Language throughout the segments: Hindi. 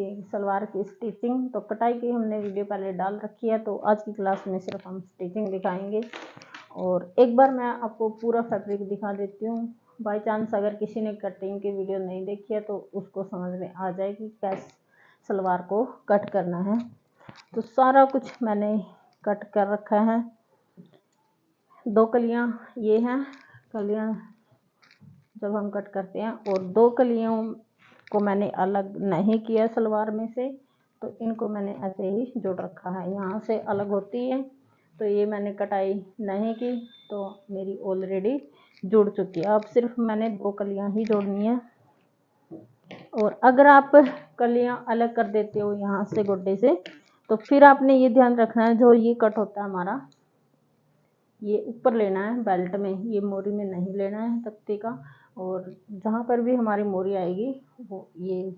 देखिए सलवार की स्टिचिंग। तो कटाई की हमने वीडियो पहले डाल रखी है, तो आज की क्लास में सिर्फ हम स्टिचिंग दिखाएंगे। और एक बार मैं आपको पूरा फैब्रिक दिखा देती हूँ। बाय चांस अगर किसी ने कटिंग की वीडियो नहीं देखी है तो उसको समझ में आ जाएगी कैसे सलवार को कट करना है। तो सारा कुछ मैंने कट कर रखा है। 2 कलियाँ ये हैं, कलियाँ जब हम कट करते हैं, और 2 कलियों को मैंने अलग नहीं किया सलवार में से, तो इनको मैंने ऐसे ही जोड़ रखा है। यहाँ से अलग होती है, तो ये मैंने कटाई नहीं की, तो मेरी ऑलरेडी जुड़ चुकी है। अब सिर्फ मैंने 2 कलियाँ ही जोड़नी है। और अगर आप कलियाँ अलग कर देते हो यहाँ से गोड्डे से, तो फिर आपने ये ध्यान रखना है, जो ये कट होता है हमारा, ये ऊपर लेना है बेल्ट में, ये मोरी में नहीं लेना है तख्ते का। और जहाँ पर भी हमारी मोरी आएगी वो ये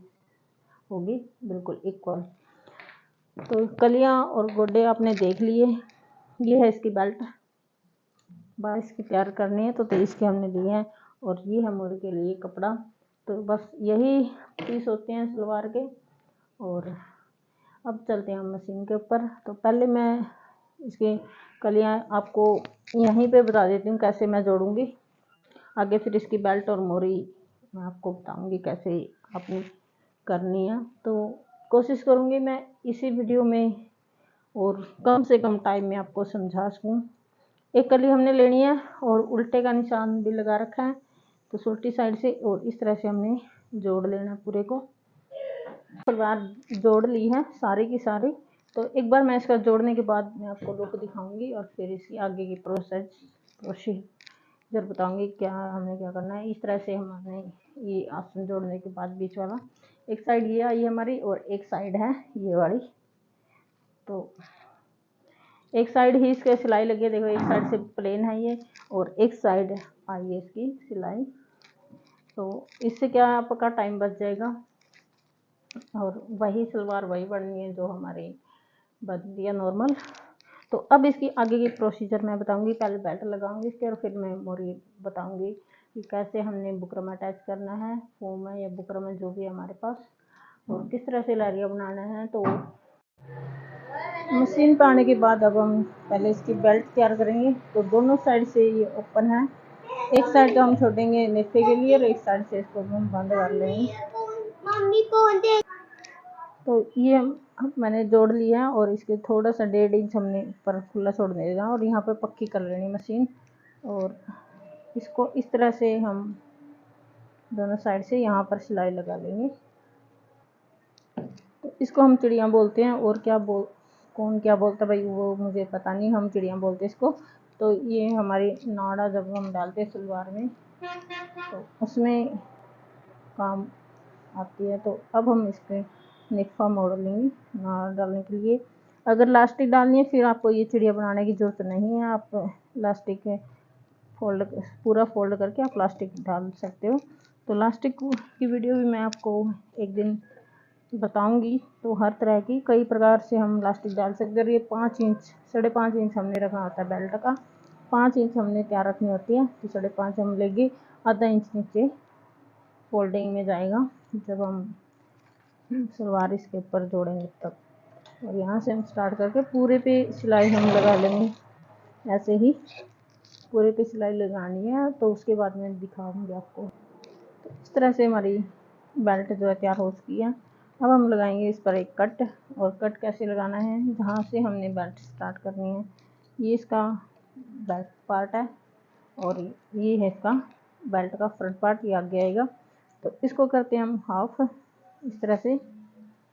होगी बिल्कुल इक्वल। तो कलियाँ और गोड्डे आपने देख लिए। ये है इसकी बेल्ट, 22 की तैयार करनी है, तो 23 के हमने लिए हैं। और ये है मोरी के लिए कपड़ा। तो बस यही पीस होते हैं सलवार के। और अब चलते हैं हम मशीन के ऊपर। तो पहले मैं इसकी कलियाँ आपको यहीं पे बता देती हूँ कैसे मैं जोड़ूंगी। आगे फिर इसकी बेल्ट और मोरी मैं आपको बताऊंगी कैसे आपने करनी है। तो कोशिश करूंगी मैं इसी वीडियो में और कम से कम टाइम में आपको समझा सकूँ। एक कली हमने लेनी है और उल्टे का निशान भी लगा रखा है, तो उल्टी साइड से, और इस तरह से हमने जोड़ लेना है पूरे को। सलवार जोड़ ली है सारी की सारी। तो एक बार मैं इसका जोड़ने के बाद मैं आपको लुक दिखाऊंगी और फिर इसकी आगे की प्रोसीजर बताऊंगी क्या हमने क्या करना है। इस तरह से हमने ये आसन जोड़ने के बाद बीच वाला एक साइड ये आई हमारी, और एक साइड है ये वाली। तो एक साइड ही इसके सिलाई लगी है, देखो एक साइड से प्लेन है ये, और एक साइड आई है इसकी सिलाई। तो इससे क्या आपका टाइम बच जाएगा, और वही सलवार वही बननी है जो हमारी बनती है नॉर्मल। तो अब इसकी आगे की प्रोसीजर मैं बताऊंगी। पहले बेल्ट लगाऊंगी इसके, और फिर मैं मोरी बताऊंगी कि कैसे हमने बुकरम अटैच करना है, फोम है या बुकरम है जो भी हमारे पास, और किस तरह से लहरिया बनाना है। तो मशीन पर आने के बाद अब हम पहले इसकी बेल्ट तैयार करेंगे। तो दोनों साइड से ये ओपन है, एक साइड तो हम छोड़ेंगे नेफे के लिए, और एक साइड से इसको हम बंद कर लेंगे। तो ये मैंने जोड़ लिया है, और इसके थोड़ा सा 1.5 इंच हमने ऊपर खुला छोड़ देगा, और यहाँ पे पक्की कर लेनी मशीन। और इसको इस तरह से हम दोनों साइड से यहाँ पर सिलाई लगा लेंगे। तो इसको हम चिड़िया बोलते हैं, और कौन क्या बोलता भाई वो मुझे पता नहीं, हम चिड़िया बोलते हैं इसको। तो ये हमारी नाड़ा जब हम डालते हैं सलवार में तो उसमें काम आती है। तो अब हम इसके निफा मोड़ लेंगे नाड़ा डालने के लिए। अगर लास्टिक डालनी है फिर आपको ये चिड़िया बनाने की ज़रूरत नहीं है, आप लास्टिक पूरा फोल्ड करके आप प्लास्टिक डाल सकते हो। तो लास्टिक की वीडियो भी मैं आपको एक दिन बताऊंगी। तो हर तरह की कई प्रकार से हम लास्टिक डाल सकते हैं। ये 5 इंच 5.5 इंच हमने रखना होता है बेल्ट का, 5 इंच हमने तैयार रखनी होती है। तो 5.5 हम लेंगे, आधा इंच नीचे फोल्डिंग में जाएगा जब हम सलवार इसके ऊपर जोड़ेंगे तब। और यहाँ से हम स्टार्ट करके पूरे पे सिलाई हम लगा लेंगे। ऐसे ही पूरे पे सिलाई लगानी है, तो उसके बाद मैं दिखाऊंगी आपको। तो इस तरह से हमारी बेल्ट जो है तैयार हो चुकी है। अब हम लगाएंगे इस पर एक कट। और कट कैसे लगाना है, जहाँ से हमने बेल्ट स्टार्ट करनी है, ये इसका बैक पार्ट है, और ये है इसका बेल्ट का फ्रंट पार्ट, ये आगे आएगा। तो इसको करते हैं हम हाफ, इस तरह से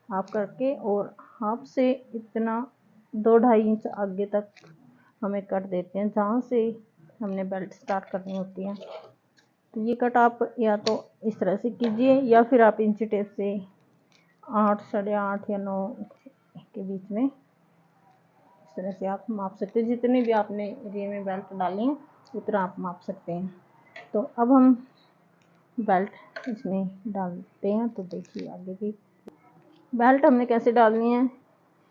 हाफ करके, और हाफ से इतना 2-2.5 इंच आगे तक हमें कट देते हैं जहाँ से हमने बेल्ट स्टार्ट करनी होती है। तो ये कट आप या तो इस तरह से कीजिए, या फिर आप इंची टेप से 8, 8.5 या 9 के बीच में इस तरह से आप माप सकते हैं। जितने भी आपने एरिया में बेल्ट डाली है उतना आप माप सकते हैं। तो अब हम बेल्ट इसमें डालते हैं। तो देखिए आगे की बेल्ट हमने कैसे डालनी है।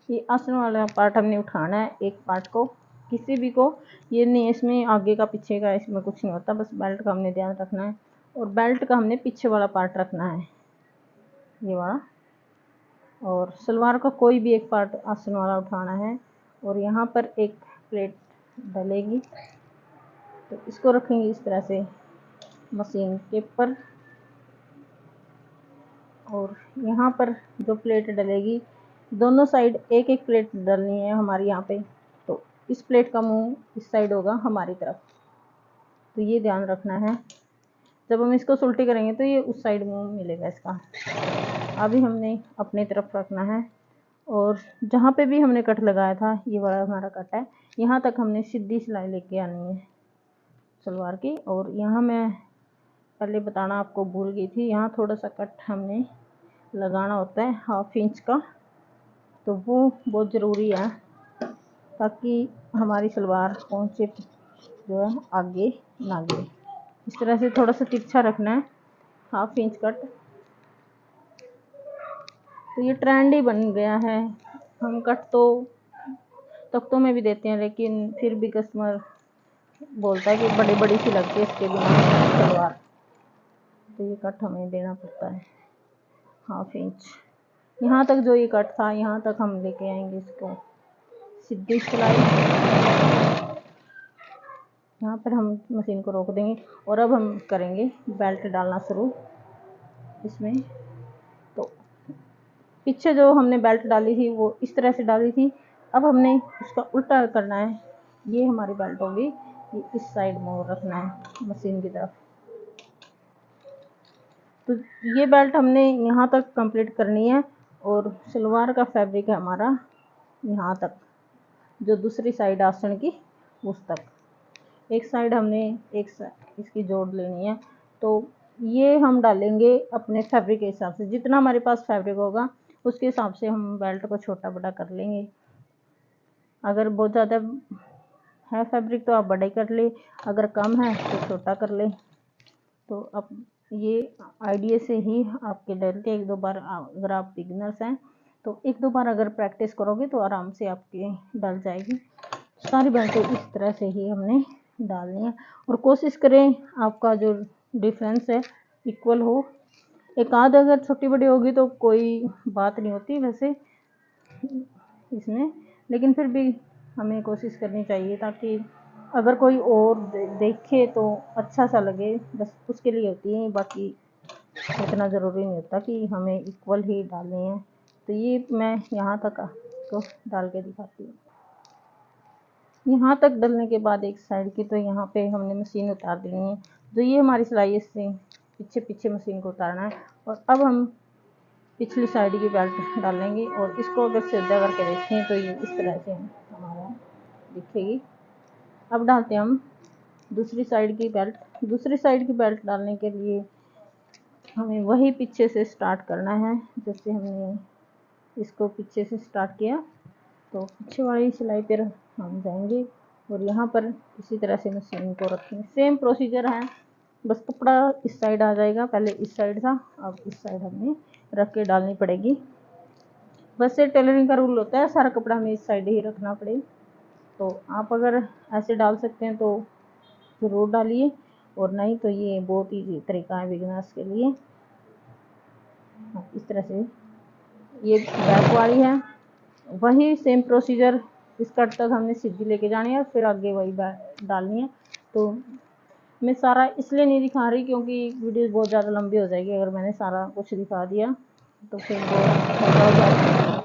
ये आसन वाला पार्ट हमने उठाना है, एक पार्ट को किसी भी को, ये नहीं इसमें आगे का पीछे का इसमें कुछ नहीं होता, बस बेल्ट का हमने ध्यान रखना है। और बेल्ट का हमने पीछे वाला पार्ट रखना है, ये वाला। और सलवार का कोई भी एक पार्ट आसन वाला उठाना है और यहाँ पर एक प्लेट डलेगी। तो इसको रखेंगे इस तरह से मशीन के ऊपर और यहाँ पर जो प्लेट डलेगी दोनों साइड एक एक प्लेट डलनी है हमारी यहाँ पे। तो इस प्लेट का मुंह इस साइड होगा हमारी तरफ, तो ये ध्यान रखना है। जब हम इसको उल्टी करेंगे तो ये उस साइड मुंह मिलेगा इसका। अभी हमने अपनी तरफ रखना है और जहाँ पे भी हमने कट लगाया था ये वाला हमारा कट है, यहाँ तक हमने सीधी सिलाई लेके आनी है सलवार की। और यहाँ मैं पहले बताना आपको भूल गई थी, यहाँ थोड़ा सा कट हमने लगाना होता है 1/2 इंच का, तो वो बहुत ज़रूरी है ताकि हमारी सलवार पहुँचे जो है आगे ना गिरे। इस तरह से थोड़ा सा तिरछा रखना है 1/2 इंच कट। तो ये ट्रेंड ही बन गया है, हम कट तो तख्तों में भी देते हैं लेकिन फिर भी कस्टमर बोलता है कि बड़ी बड़ी सी लगती है इसके बिना सलवार, तो ये कट हमें देना पड़ता है 1/2 इंच। यहाँ तक जो ये कट था यहाँ तक हम लेके आएंगे इसको सीधी सिलाई। यहाँ पर हम मशीन को रोक देंगे और अब हम करेंगे बेल्ट डालना शुरू इसमें। तो पीछे जो हमने बेल्ट डाली थी वो इस तरह से डाली थी, अब हमने उसका उल्टा करना है। ये हमारी बेल्ट होगी, ये इस साइड मोड़ रखना है मशीन की तरफ। तो ये बेल्ट हमने यहाँ तक कंप्लीट करनी है और सलवार का फैब्रिक है हमारा यहाँ तक, जो दूसरी साइड आसन की उस तक। एक साइड हमने इसकी जोड़ लेनी है। तो ये हम डालेंगे अपने फैब्रिक के हिसाब से, जितना हमारे पास फैब्रिक होगा उसके हिसाब से हम बेल्ट को छोटा बड़ा कर लेंगे। अगर बहुत ज़्यादा है फैब्रिक तो आप बड़ा ही कर ले, अगर कम है तो छोटा कर ले। तो अब ये आइडिया से ही आपके डलते एक दो बार, अगर आप बिगिनर्स हैं तो एक दो बार अगर प्रैक्टिस करोगे तो आराम से आपके डल जाएगी। सारी बेल्टें इस तरह से ही हमने डालनी है और कोशिश करें आपका जो डिफरेंस है इक्वल हो। एक आध अगर छोटी बड़ी होगी तो कोई बात नहीं होती वैसे इसमें, लेकिन फिर भी हमें कोशिश करनी चाहिए ताकि अगर कोई और देखे तो अच्छा सा लगे, बस उसके लिए होती है, बाकी इतना ज़रूरी नहीं होता कि हमें इक्वल ही डालनी है। तो ये मैं यहाँ तक तो डाल के दिखाती हूँ। यहाँ तक डलने के बाद एक साइड की, तो यहाँ पे हमने मशीन उतार देनी है। जो ये हमारी सिलाई इससे पीछे पीछे मशीन को उतारना है और अब हम पिछली साइड की बेल्ट डालेंगे और इसको अगर सीधा करके देखें तो ये इस तरह से हमारा दिखेगी। अब डालते हैं हम दूसरी साइड की बेल्ट। दूसरी साइड की बेल्ट डालने के लिए हमें वही पीछे से स्टार्ट करना है, जैसे हमने इसको पीछे से स्टार्ट किया तो पीछे वाली सिलाई पर हम जाएंगे और यहाँ पर इसी तरह से मशीन को रखेंगे। सेम प्रोसीजर है, बस कपड़ा इस साइड आ जाएगा, पहले इस साइड था अब इस साइड हमें रख के डालनी पड़ेगी। वैसे टेलरिंग का रूल होता है सारा कपड़ा हमें इस साइड ही रखना पड़े, तो आप अगर ऐसे डाल सकते हैं तो ज़रूर डालिए और नहीं तो ये बहुत ईजी तरीका है बिगिनर्स के लिए। इस तरह से ये बैक वाली है, वही सेम प्रोसीजर इस कट तक हमने सीधी लेके जानी है, फिर आगे वही डालनी है। तो मैं सारा इसलिए नहीं दिखा रही क्योंकि वीडियो बहुत ज़्यादा लंबी हो जाएगी अगर मैंने सारा कुछ दिखा दिया तो फिर वो छोटा हो जाएगा,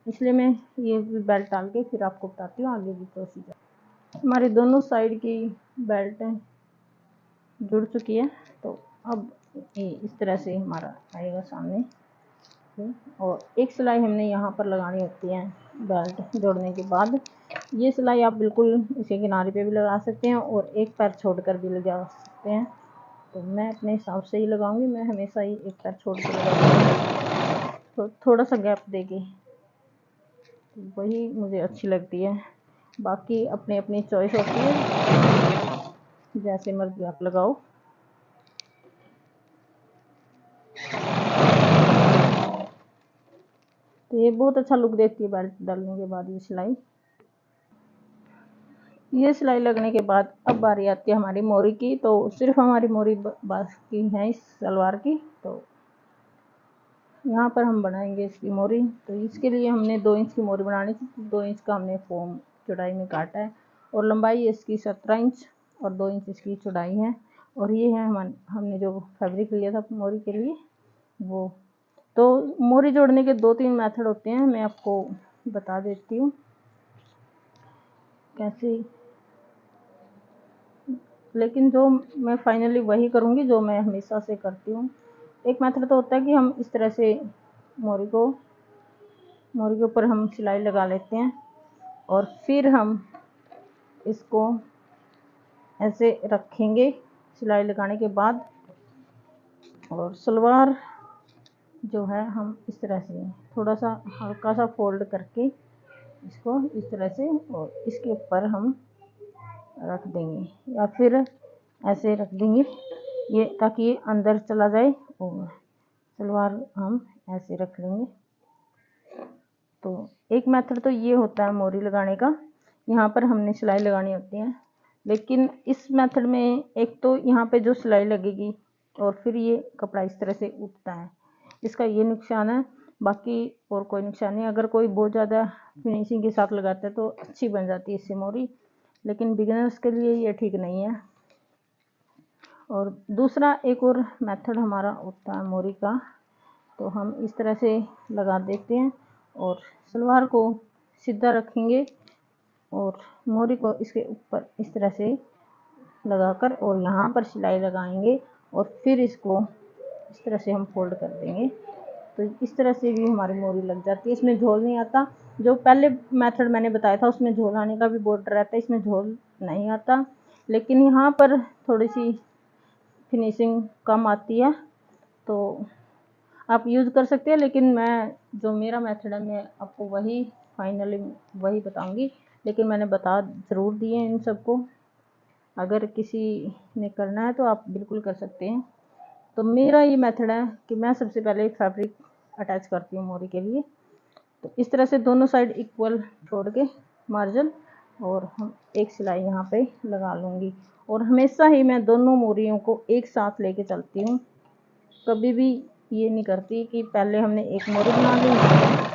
इसलिए मैं ये बेल्ट डाल के फिर आपको बताती हूँ आगे की प्रोसीजर। हमारी दोनों साइड की बेल्टें जुड़ चुकी है, तो अब ये इस तरह से हमारा आएगा सामने। और एक सिलाई हमने यहाँ पर लगानी होती है बेल्ट जोड़ने के बाद। ये सिलाई आप बिल्कुल इसी किनारे पे भी लगा सकते हैं और एक पैर छोड़कर भी लगा सकते हैं, तो मैं अपने हिसाब से ही लगाऊंगी। मैं हमेशा ही एक पैर छोड़ कर लगाऊंगी, तो थोड़ा सा गैप देके, तो वही मुझे अच्छी लगती है। बाकी अपनी अपनी चॉइस होती है, जैसे मर्जी आप लगाओ। तो ये बहुत अच्छा लुक देती है बेल्ट डालने के बाद ये सिलाई लगने के बाद अब बारी आती है हमारी मोरी की। तो सिर्फ हमारी मोरी बाकी है इस सलवार की। तो यहाँ पर हम बनाएंगे इसकी मोरी। तो इसके लिए हमने 2 इंच की मोरी बनानी थी, 2 इंच का हमने फोम चौड़ाई में काटा है और लंबाई इसकी 17 इंच और 2 इंच इसकी चौड़ाई है। और ये है हमने जो फैब्रिक लिया था मोरी के लिए वो। तो मोरी जोड़ने के 2-3 मेथड होते हैं, मैं आपको बता देती हूँ कैसे, लेकिन जो मैं फाइनली वही करूँगी जो मैं हमेशा से करती हूँ। एक मेथड तो होता है कि हम इस तरह से मोरी के ऊपर हम सिलाई लगा लेते हैं और फिर हम इसको ऐसे रखेंगे सिलाई लगाने के बाद, और सलवार जो है हम इस तरह से थोड़ा सा हल्का सा फोल्ड करके इसको इस तरह से और इसके ऊपर हम रख देंगे या फिर ऐसे रख देंगे ये, ताकि ये अंदर चला जाए और सलवार हम ऐसे रख लेंगे। तो एक मेथड तो ये होता है मोरी लगाने का, यहाँ पर हमने सिलाई लगानी होती है। लेकिन इस मेथड में एक तो यहाँ पे जो सिलाई लगेगी और फिर ये कपड़ा इस तरह से उठता है, इसका ये नुकसान है, बाकी और कोई नुकसान नहीं। अगर कोई बहुत ज़्यादा फिनिशिंग के साथ लगाता है तो अच्छी बन जाती है इससे मोरी, लेकिन बिगिनर्स के लिए ये ठीक नहीं है। और दूसरा एक और मेथड हमारा होता है मोरी का, तो हम इस तरह से लगा देते हैं और सलवार को सीधा रखेंगे और मोरी को इसके ऊपर इस तरह से लगाकर और यहाँ पर सिलाई लगाएंगे और फिर इसको इस तरह से हम फोल्ड कर देंगे। तो इस तरह से भी हमारी मोरी लग जाती है, इसमें झोल नहीं आता। जो पहले मेथड मैंने बताया था उसमें झोल आने का भी बहुत डर रहता है, इसमें झोल नहीं आता, लेकिन यहाँ पर थोड़ी सी फिनिशिंग कम आती है, तो आप यूज़ कर सकते हैं। लेकिन मैं जो मेरा मेथड है मैं आपको वही फाइनली वही बताऊंगी, लेकिन मैंने बता ज़रूर दिए इन सबको। अगर किसी ने करना है तो आप बिल्कुल कर सकते हैं। तो मेरा ये मेथड है कि मैं सबसे पहले फैब्रिक अटैच करती हूँ मोरी के लिए। तो इस तरह से दोनों साइड इक्वल छोड़ के मार्जिन और हम एक सिलाई यहाँ पे लगा लूँगी। और हमेशा ही मैं दोनों मोरियों को एक साथ लेके चलती हूँ, कभी भी ये नहीं करती कि पहले हमने एक मोरी बना ली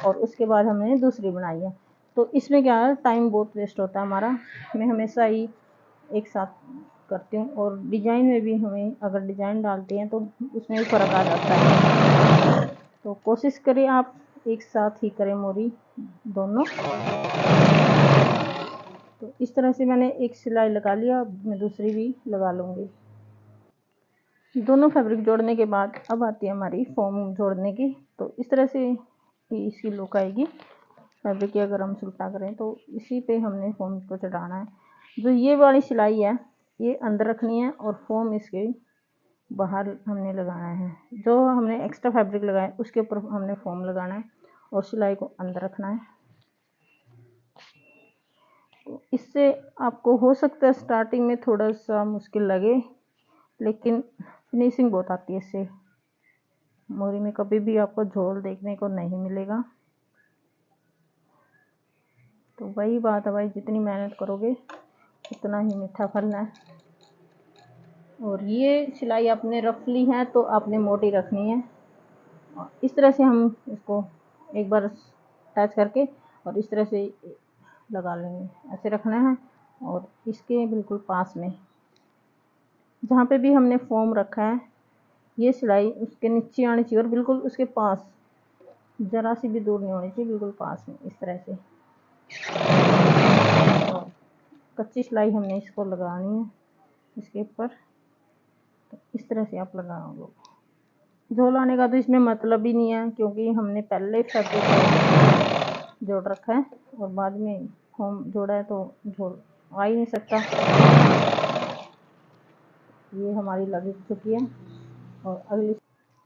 और उसके बाद हमने दूसरी बनाई है। तो इसमें क्या है, टाइम बहुत वेस्ट होता है हमारा। मैं हमेशा ही एक साथ करती हूँ। और डिज़ाइन में भी हमें अगर डिज़ाइन डालते हैं तो उसमें भी फ़र्क आ जाता है। तो कोशिश करें आप एक साथ ही करें मोरी दोनों। तो इस तरह से मैंने एक सिलाई लगा लिया, मैं दूसरी भी लगा लूँगी। दोनों फैब्रिक जोड़ने के बाद अब आती है हमारी फॉर्म जोड़ने की। तो इस तरह से ही इसकी लुक आएगी फैब्रिक की। अगर हम सुल्टा करें तो इसी पे हमने फॉर्म को चढ़ाना है। जो ये वाली सिलाई है ये अंदर रखनी है और फॉर्म इसके बाहर हमने लगाना है। जो हमने एक्स्ट्रा फैब्रिक लगाया उसके ऊपर हमने फॉर्म लगाना है और सिलाई को अंदर रखना है। तो इससे आपको हो सकता है स्टार्टिंग में थोड़ा सा मुश्किल लगे, लेकिन फिनिशिंग बहुत आती है इससे। मोरी में कभी भी आपको झोल देखने को नहीं मिलेगा। तो वही बात है भाई, जितनी मेहनत करोगे उतना ही मीठा फल है। और ये सिलाई आपने रफली है तो आपने मोटी रखनी है। और इस तरह से हम इसको एक बार अटैच करके और इस तरह से लगा लेंगे, ऐसे रखना है। और इसके बिल्कुल पास में जहाँ पे भी हमने फॉर्म रखा है ये सिलाई उसके नीचे आनी चाहिए और बिल्कुल उसके पास, ज़रा सी भी दूर नहीं होनी चाहिए, बिल्कुल पास में इस तरह से। और कच्ची सिलाई हमने इसको लगानी है इसके ऊपर। तो इस तरह से आप लगाओगे। झोल आने का तो इसमें मतलब ही नहीं है, क्योंकि हमने पहले फैब्रिक जोड़ रखा है और बाद में फॉर्म जोड़ा है, तो झोल आ ही नहीं सकता। ये हमारी लग चुकी है और अगली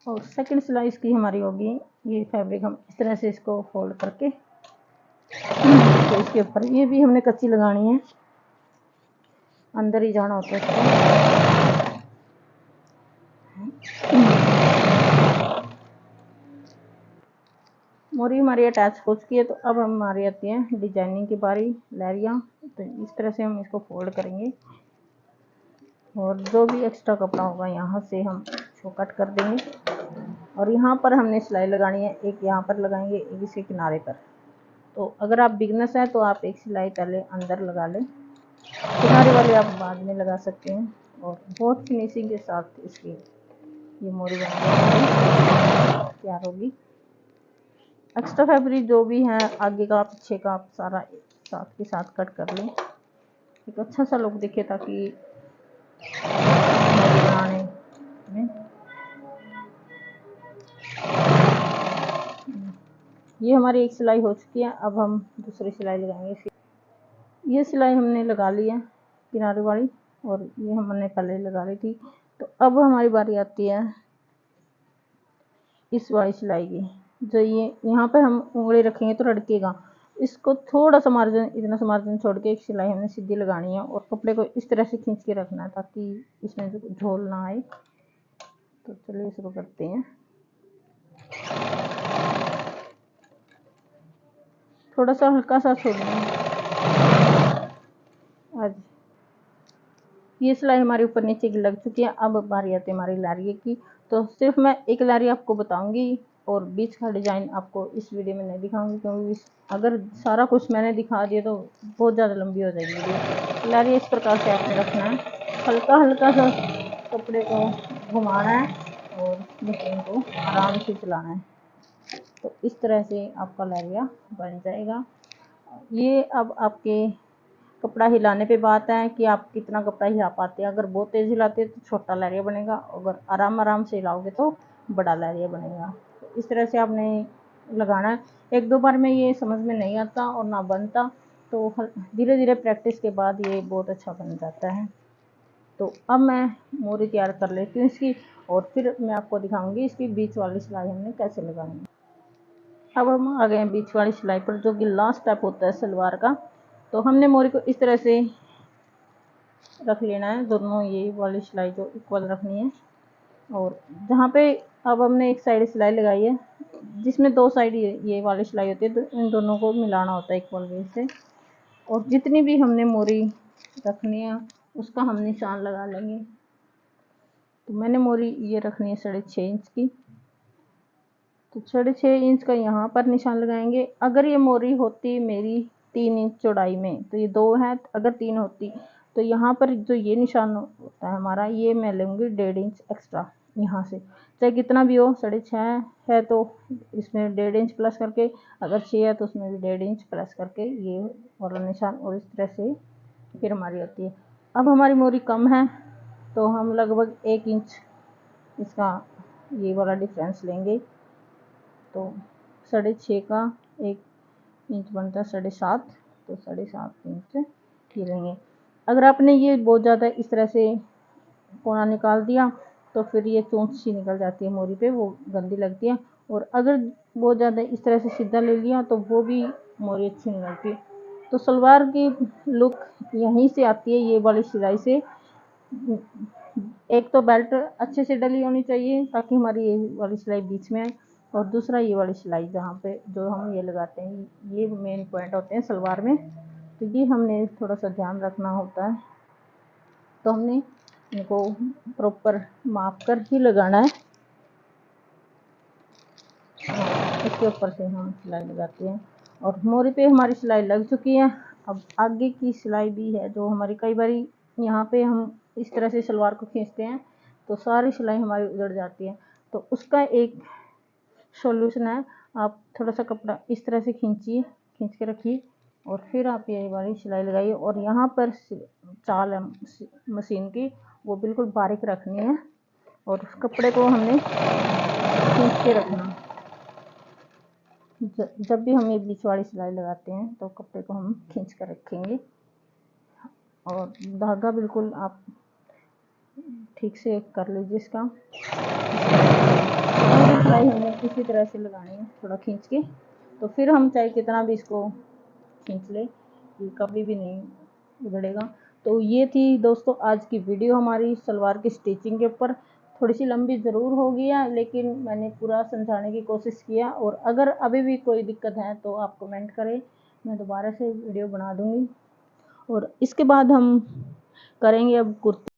और सेकंड सिलाई इसकी हमारी होगी। ये फैब्रिक हम इस तरह से इसको फोल्ड करके तो इसके ऊपर ये भी हमने कच्ची लगानी है, अंदर ही जाना होता है इसको। मोरी हमारी अटैच हो चुकी है। तो अब हमारी आती है डिजाइनिंग की बारी, लहरियाँ। तो इस तरह से हम इसको फोल्ड करेंगे और जो भी एक्स्ट्रा कपड़ा होगा यहाँ से हम इसको कट कर देंगे। और यहाँ पर हमने सिलाई लगानी है, एक यहाँ पर लगाएंगे, एक इसके किनारे पर। तो अगर आप बिगनर्स हैं तो आप एक सिलाई पहले अंदर लगा लें, किनारे वाले आप बाद में लगा सकते हैं। और बहुत फिनिशिंग के साथ इसकी ये मोरी बनकर तैयार होगी। एक्स्ट्रा फैब्रिक जो भी है आगे का पीछे का आप सारा साथ के साथ कट कर लें, एक अच्छा सा लुक दिखे, ताकि बनाने में। ये हमारी एक सिलाई हो चुकी है, अब हम दूसरी सिलाई लगाएंगे। ये सिलाई हमने लगा ली है किनारे वाली, और ये हमने पहले लगा ली थी। तो अब हमारी बारी आती है इस वाली सिलाई की, जो ये यहाँ पे हम उंगली रखेंगे तो लटकेगा। इसको थोड़ा सा मार्जिन, इतना सा मार्जिन छोड़ के एक सिलाई हमने सीधी लगानी है, और कपड़े को इस तरह से खींच के रखना है ताकि इसमें झोल ना आए। तो चलिए शुरू करते हैं। थोड़ा सा हल्का सा छोड़ना। आज ये सिलाई हमारी ऊपर नीचे की लग चुकी है। अब बारी आती है हमारी लारिये की। तो सिर्फ मैं एक लारी आपको बताऊंगी, और बीच का डिजाइन आपको इस वीडियो में नहीं दिखाऊंगी, क्योंकि अगर सारा कुछ मैंने दिखा दिया तो बहुत ज़्यादा लंबी हो जाएगी वीडियो। लारिये इस प्रकार से आपने रखना है, हल्का हल्का सा कपड़े को घुमाना है और मशीन को आराम से चलाना है। तो इस तरह से आपका लारिया बन जाएगा। ये अब आपके कपड़ा हिलाने पे बात है कि आप कितना कपड़ा हिला पाते हैं। अगर बहुत तेज़ हिलाते हैं तो छोटा लहरिया बनेगा, अगर आराम आराम से हिलाओगे तो बड़ा लहरिया बनेगा। तो इस तरह से आपने लगाना है। एक दो बार में ये समझ में नहीं आता और ना बनता, तो धीरे धीरे प्रैक्टिस के बाद ये बहुत अच्छा बन जाता है। तो अब मैं मोरी तैयार कर लेती हूँ इसकी, और फिर मैं आपको दिखाऊंगी इसकी बीच वाली सिलाई हमने कैसे लगानी है। अब हम आ गए हैं बीच वाली सिलाई पर, जो कि लास्ट स्टेप होता है सलवार का। तो हमने मोरी को इस तरह से रख लेना है, दोनों ये वाली सिलाई जो इक्वल रखनी है। और जहाँ पे अब हमने एक साइड सिलाई लगाई है, जिसमें दो साइड ये वाली सिलाई होती है, तो इन दोनों को मिलाना होता है इक्वल वे से। और जितनी भी हमने मोरी रखनी है उसका हम निशान लगा लेंगे। तो मैंने मोरी ये रखनी है 6.5 इंच की, तो 6.5 इंच का यहाँ पर निशान लगाएंगे। अगर ये मोरी होती मेरी 3 इंच चौड़ाई में, तो ये 2 है, अगर 3 होती तो यहाँ पर जो ये निशान होता है हमारा, ये मैं लूँगी 1.5 इंच एक्स्ट्रा यहाँ से, चाहे कितना भी हो। 6.5 है तो इसमें 1.5 इंच प्लस करके, अगर 6 है तो उसमें भी 1.5 इंच प्लस करके ये वाला निशान, और इस तरह से फिर हमारी होती है। अब हमारी मोरी कम है तो हम लगभग 1 इंच इसका ये वाला डिफरेंस लेंगे। तो 6.5 का 1 इंच बनता है 7.5, तो 7.5 इंच ये लेंगे। अगर आपने ये बहुत ज़्यादा इस तरह से कोना निकाल दिया तो फिर ये चोंच सी निकल जाती है मोरी पे, वो गंदी लगती है। और अगर बहुत ज़्यादा इस तरह से सीधा ले लिया तो वो भी मोरी अच्छी नहीं लगती। तो सलवार की लुक यहीं से आती है, ये वाली सिलाई से। एक तो बेल्ट अच्छे से डली होनी चाहिए ताकि हमारी ये वाली सिलाई बीच में आए, और दूसरा ये वाली सिलाई जहाँ पे जो हम ये लगाते हैं, ये मेन पॉइंट होते हैं सलवार में। तो ये हमने थोड़ा सा ध्यान रखना होता है। तो हमने इनको प्रॉपर माप कर ही लगाना है। इसके ऊपर से हम सिलाई लगाते हैं, और मोरी पे हमारी सिलाई लग चुकी है। अब आगे की सिलाई भी है, जो हमारी कई बारी यहाँ पे हम इस तरह से सलवार को खींचते हैं तो सारी सिलाई हमारी उधड़ जाती है। तो उसका एक सॉल्यूशन है, आप थोड़ा सा कपड़ा इस तरह से खींचिए, खींच के रखिए, और फिर आप ये वाली सिलाई लगाइए। और यहाँ पर चाल है मशीन की, वो बिल्कुल बारीक रखनी है, और उस कपड़े को हमने खींच के रखना। जब भी हम ये बीच वाली सिलाई लगाते हैं तो कपड़े को हम खींच कर रखेंगे, और धागा बिल्कुल आप ठीक से कर लीजिए इसका। सिलाई हमें इसी तरह से लगानी है, थोड़ा खींच के। तो फिर हम चाहे कितना भी इसको खींच ले, ये कभी भी नहीं उधड़ेगा। तो ये थी दोस्तों आज की वीडियो हमारी सलवार की स्टिचिंग के ऊपर। थोड़ी सी लंबी ज़रूर हो गया, लेकिन मैंने पूरा समझाने की कोशिश किया। और अगर अभी भी कोई दिक्कत है तो आप कमेंट करें, मैं दोबारा से वीडियो बना दूँगी। और इसके बाद हम करेंगे अब कुर्ती।